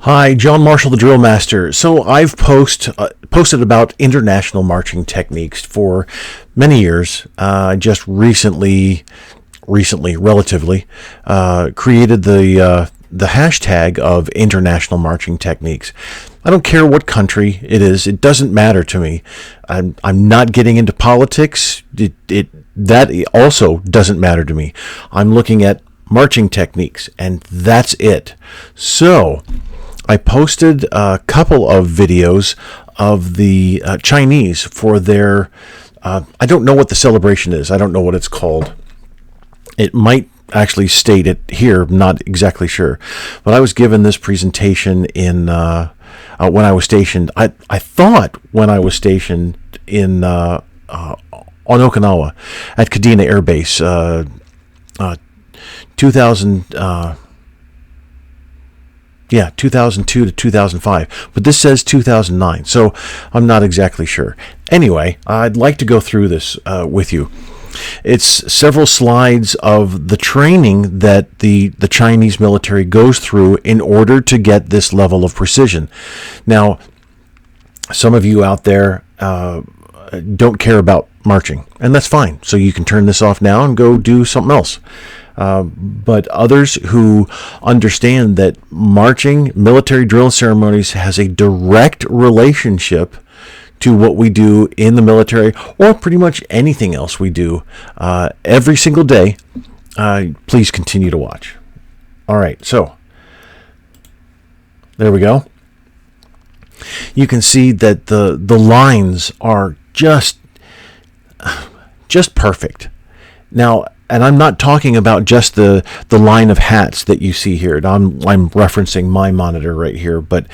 Hi, John Marshall, the DrillMaster. So I've posted about international marching techniques for many years. Just recently, relatively, created the hashtag of international marching techniques. I don't care what country it is; it doesn't matter to me. I'm not getting into politics. That also doesn't matter to me. I'm looking at marching techniques, and that's it. So I posted a couple of videos of the Chinese for their, I don't know what the celebration is. I don't know what it's called. It might actually state it here, I'm not exactly sure. But I was given this presentation in when I was stationed. I thought when I was stationed in on Okinawa at Kadena Air Base, 2000. 2002 to 2005, but this says 2009, so I'm not exactly sure. Anyway, I'd like to go through this with you. It's several slides of the training that the Chinese military goes through in order to get this level of precision. Now, some of you out there don't care about marching, and that's fine. So you can turn this off now and go do something else. But others who understand that marching, military drill ceremonies has a direct relationship to what we do in the military, or pretty much anything else we do every single day, please continue to watch. All right, so there we go. You can see that the lines are just perfect. Now, and I'm not talking about just the line of hats that you see here. I'm referencing my monitor right here, but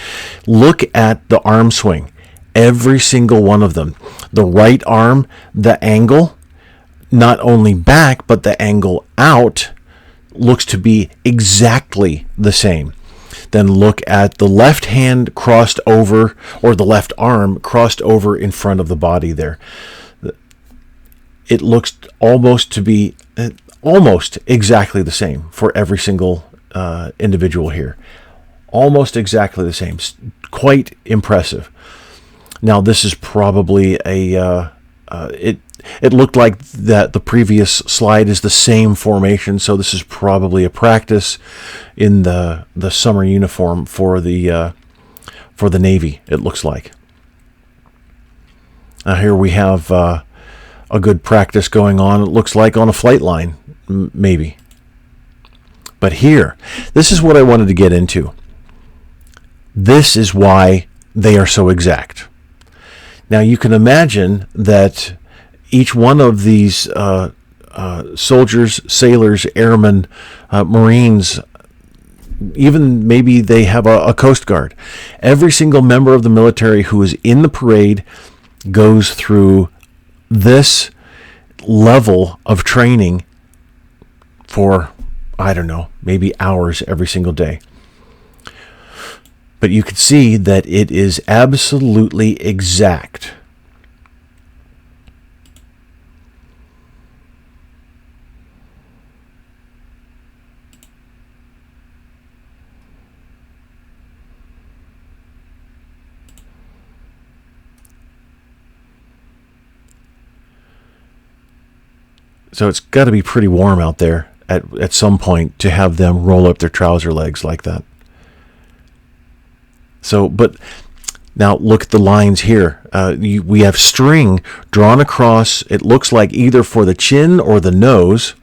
look at the arm swing. Every single one of them. The right arm, the angle, not only back, but the angle out looks to be exactly the same. Then look at the left hand crossed over, or the left arm crossed over in front of the body there. It looks almost exactly the same for every single individual here. Almost exactly the same. Quite impressive. Now, this is probably it looked like that the previous slide is the same formation, so this is probably a practice in the summer uniform for the Navy, it looks like. Here we have a good practice going on, it looks like on a flight line, maybe. But here, this is what I wanted to get into. This is why they are so exact. Now, you can imagine that each one of these soldiers, sailors, airmen, Marines, even maybe they have a Coast Guard. Every single member of the military who is in the parade goes through this level of training for, I don't know, maybe hours every single day. But you can see that it is absolutely exact. So it's got to be pretty warm out there at some point to have them roll up their trouser legs like that. So, but now look at the lines here. We have string drawn across. It looks like either for the chin or the nose.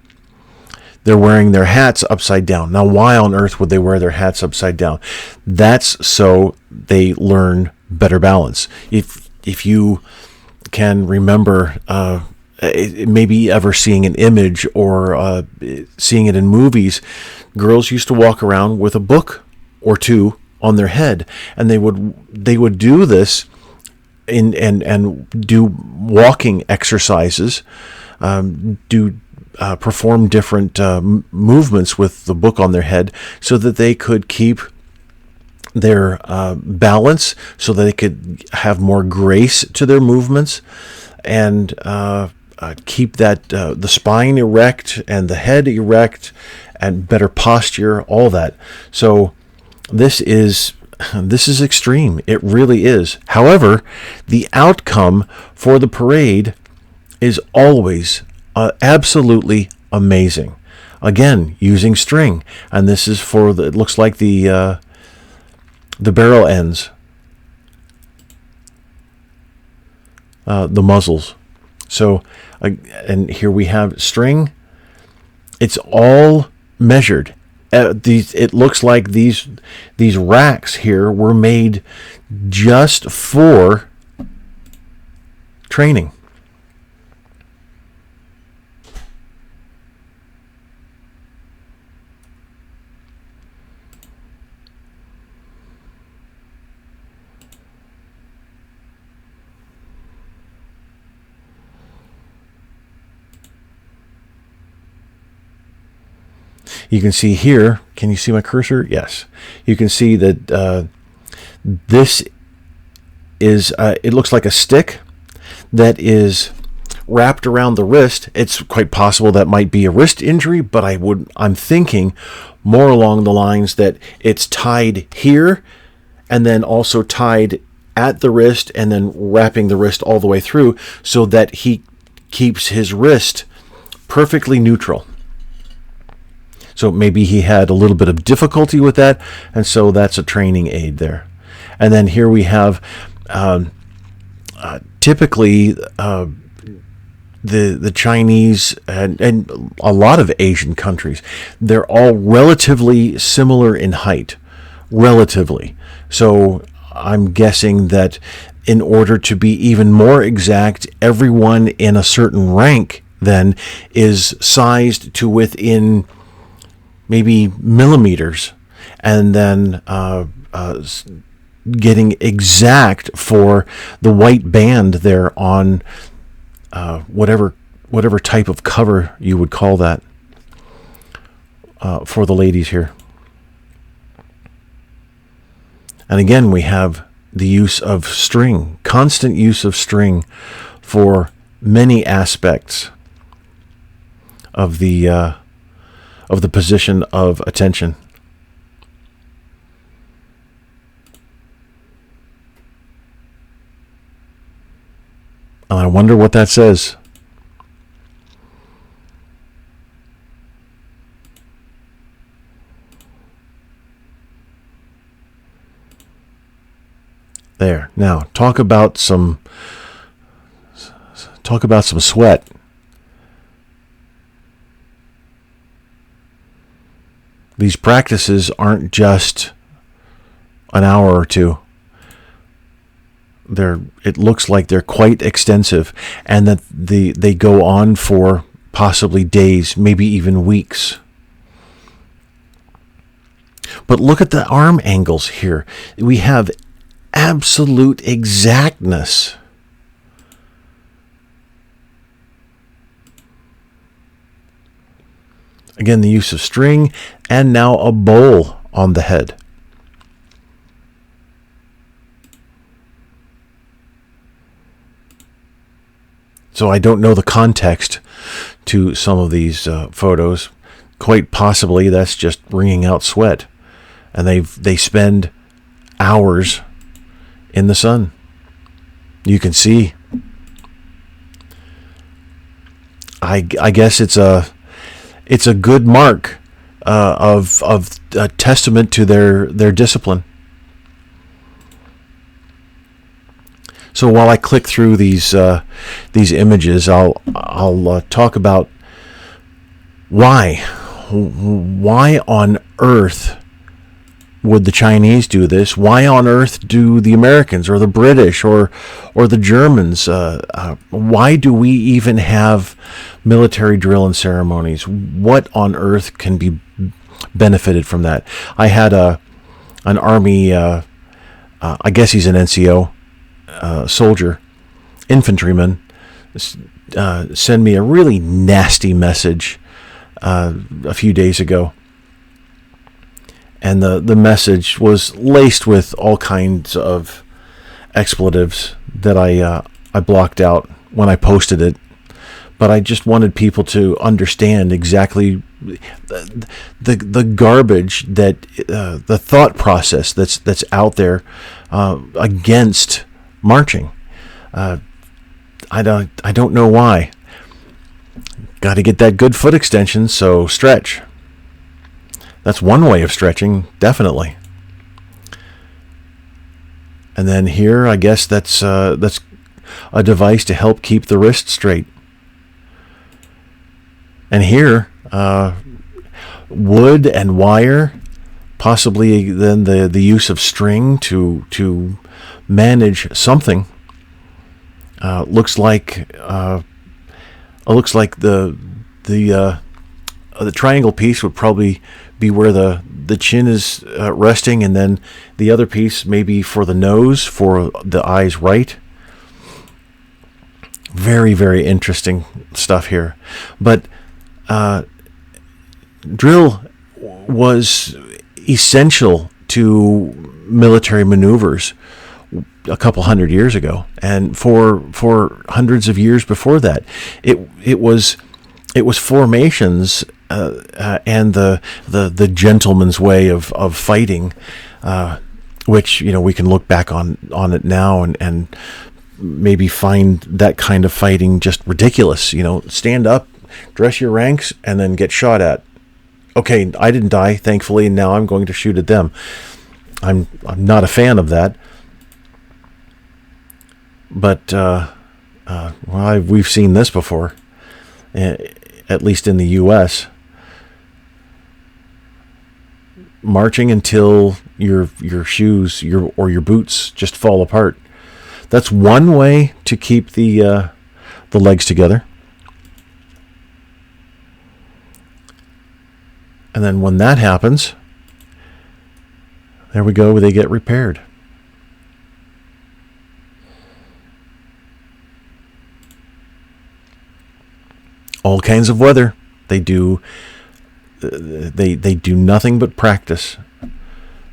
They're wearing their hats upside down. Now, why on earth would they wear their hats upside down? That's so they learn better balance. If you can remember, maybe ever seeing an image or seeing it in movies, girls used to walk around with a book or two on their head, and they would do this and do walking exercises, perform different movements with the book on their head, so that they could keep their balance, so that they could have more grace to their movements, and keep that the spine erect and the head erect and better posture, all that. So this is this is extreme. It really is. However, the outcome for the parade is always absolutely amazing. Again, using string, and this is for it looks like the barrel ends, the muzzles. So, and here we have string. It's all measured. It looks like these racks here were made just for training. You can see here, can you see my cursor? Yes. You can see that this is, it looks like a stick that is wrapped around the wrist. It's quite possible that might be a wrist injury, but I'm thinking more along the lines that it's tied here and then also tied at the wrist and then wrapping the wrist all the way through so that he keeps his wrist perfectly neutral. So maybe he had a little bit of difficulty with that, and so that's a training aid there. And then here we have typically the Chinese and a lot of Asian countries, they're all relatively similar in height, relatively. So I'm guessing that in order to be even more exact, everyone in a certain rank then is sized to within maybe millimeters, and then getting exact for the white band there on whatever type of cover you would call that for the ladies here. And again, we have the use of string, constant use of string for many aspects of the position of attention. And I wonder what that says. There. Now, talk about some sweat. These practices aren't just an hour or two. It looks like they're quite extensive, and that they go on for possibly days, maybe even weeks. But look at the arm angles here. We have absolute exactness. Again, the use of string, and now a bowl on the head. So I don't know the context to some of these photos. Quite possibly that's just wringing out sweat, and they spend hours in the sun. You can see. I guess it's a good mark of a testament to their discipline. So while I click through these images, I'll talk about why on earth would the Chinese do this? Why on earth do the Americans or the British or the Germans? Why do we even have military drill and ceremonies? What on earth can be benefited from that? I had an Army, I guess he's an NCO, soldier, infantryman, send me a really nasty message a few days ago. And the message was laced with all kinds of expletives that I blocked out when I posted it. But I just wanted people to understand exactly the garbage that the thought process that's out there against marching. I don't know why. Got to get that good foot extension, so stretch. That's one way of stretching, definitely. And then here, I guess that's a device to help keep the wrist straight. And here, wood and wire, possibly then the use of string to manage something. Looks like the triangle piece would probably be where the chin is resting, and then the other piece maybe for the nose, for the eyes right. Very, very interesting stuff here. But drill was essential to military maneuvers a couple hundred years ago, and for hundreds of years before that, it was formations and the gentleman's way of fighting, which we can look back on it now and maybe find that kind of fighting just ridiculous. Stand up, dress your ranks, and then get shot at. Okay, I didn't die, thankfully, and now I'm going to shoot at them. I'm not a fan of that. But we've seen this before, at least in the U.S. Marching until your shoes or your boots just fall apart. That's one way to keep the legs together. And then when that happens, there we go, they get repaired. All kinds of weather. They do nothing but practice.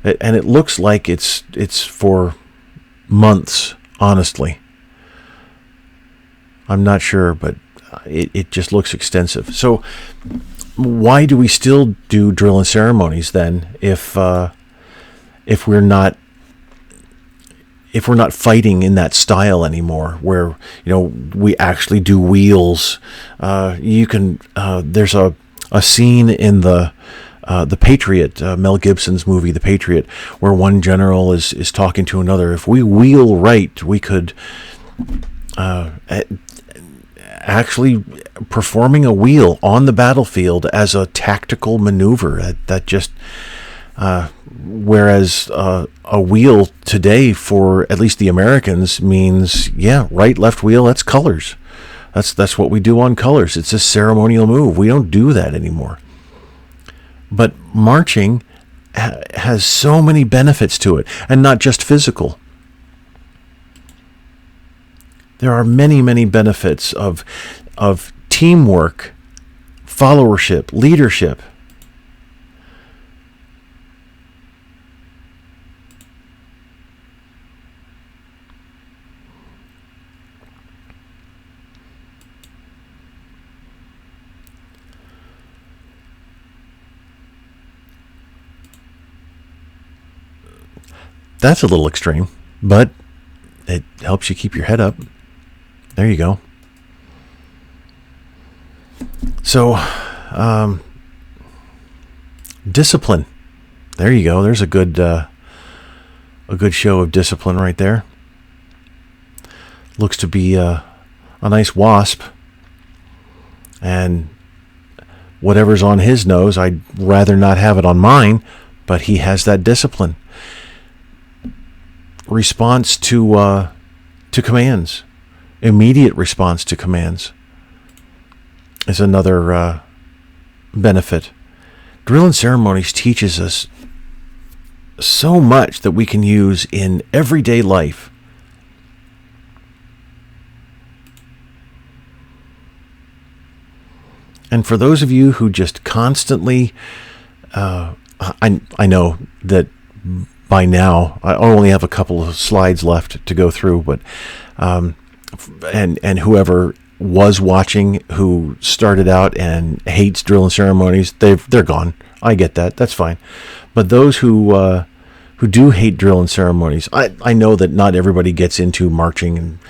And it looks like it's for months, honestly. I'm not sure, but it just looks extensive. So why do we still do drill and ceremonies then if we're not fighting in that style anymore, where we actually do wheels? There's a scene in the Patriot, Mel Gibson's movie The Patriot, where one general is talking to another. If we wheel right, we could actually performing a wheel on the battlefield as a tactical maneuver. That just whereas a wheel today, for at least the Americans, means right, left wheel. That's colors. That's what we do on colors. It's a ceremonial move. We don't do that anymore. But marching has so many benefits to it, and not just physical. There are many, many benefits of teamwork, followership, leadership. That's a little extreme, but it helps you keep your head up. There you go. So, discipline. There you go. There's a good show of discipline right there. Looks to be a nice wasp, and whatever's on his nose, I'd rather not have it on mine, but he has that discipline. Response to commands. Immediate response to commands is another benefit. Drill and ceremonies teaches us so much that we can use in everyday life. And for those of you who just constantly, I know that by now I only have a couple of slides left to go through, but and whoever was watching who started out and hates drill and ceremonies, they're gone. I get that. That's fine. But those who do hate drill and ceremonies, I know that not everybody gets into marching,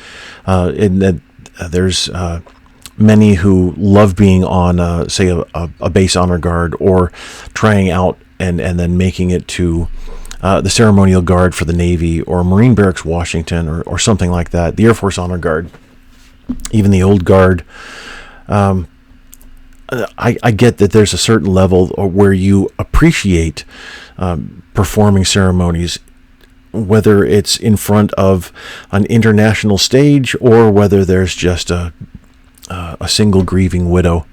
and that there's many who love being on, say, a base honor guard, or trying out and then making it to the ceremonial guard for the Navy, or Marine Barracks Washington, or something like that, the Air Force Honor Guard, even the old guard. I get that there's a certain level where you appreciate performing ceremonies, whether it's in front of an international stage, or whether there's just a single grieving widow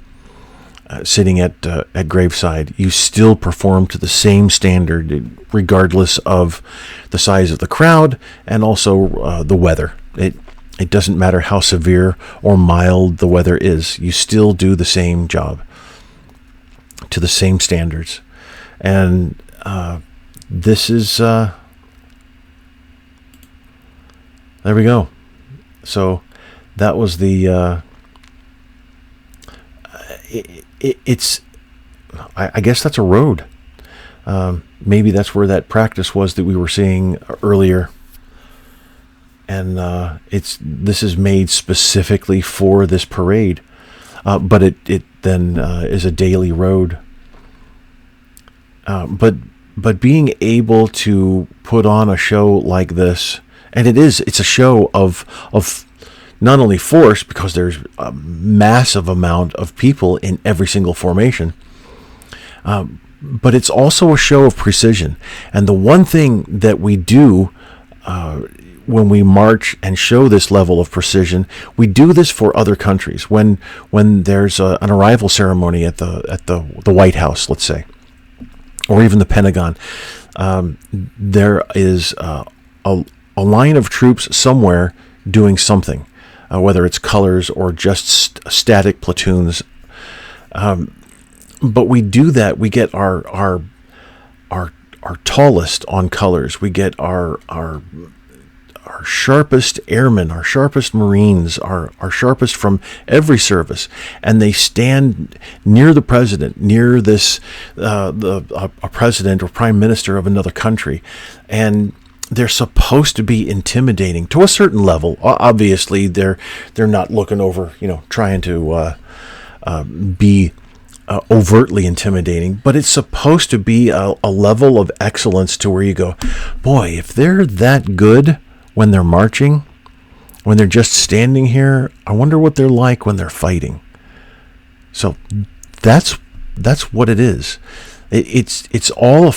sitting at graveside. You still perform to the same standard, regardless of the size of the crowd and also the weather. It doesn't matter how severe or mild the weather is. You still do the same job to the same standards. And this is... there we go. So that was the... it's... I guess that's a road. Maybe that's where that practice was that we were seeing earlier. And this is made specifically for this parade, but it then is a daily road. But being able to put on a show like this, and it's a show of not only force, because there's a massive amount of people in every single formation, but it's also a show of precision. And the one thing that we do when we march and show this level of precision, we do this for other countries. When there's an arrival ceremony at the White House, let's say, or even the Pentagon, there is a line of troops somewhere doing something, whether it's colors or just static platoons. But we do that. We get our tallest on colors. We get our sharpest airmen, our sharpest Marines, our sharpest from every service, and they stand near the president, near this a president or prime minister of another country, and they're supposed to be intimidating to a certain level. Obviously, they're not looking over, trying to be overtly intimidating, but it's supposed to be a level of excellence to where you go, boy, if they're that good when they're marching, when they're just standing here, I wonder what they're like when they're fighting. So that's what it is. It's all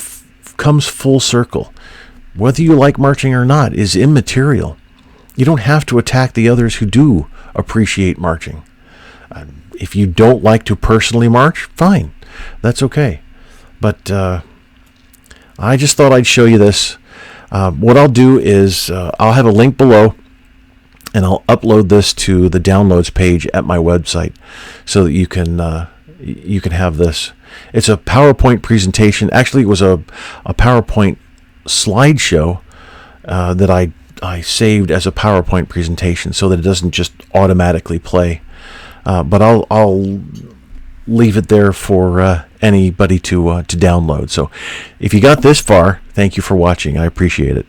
comes full circle. Whether you like marching or not is immaterial. You don't have to attack the others who do appreciate marching. If you don't like to personally march, fine. That's okay. But I just thought I'd show you this. What I'll do is I'll have a link below, and I'll upload this to the downloads page at my website so that you can have this. It's a PowerPoint presentation. Actually, it was a PowerPoint slideshow that I saved as a PowerPoint presentation so that it doesn't just automatically play. But I'll leave it there for anybody to download. So if you got this far, thank you for watching. I appreciate it.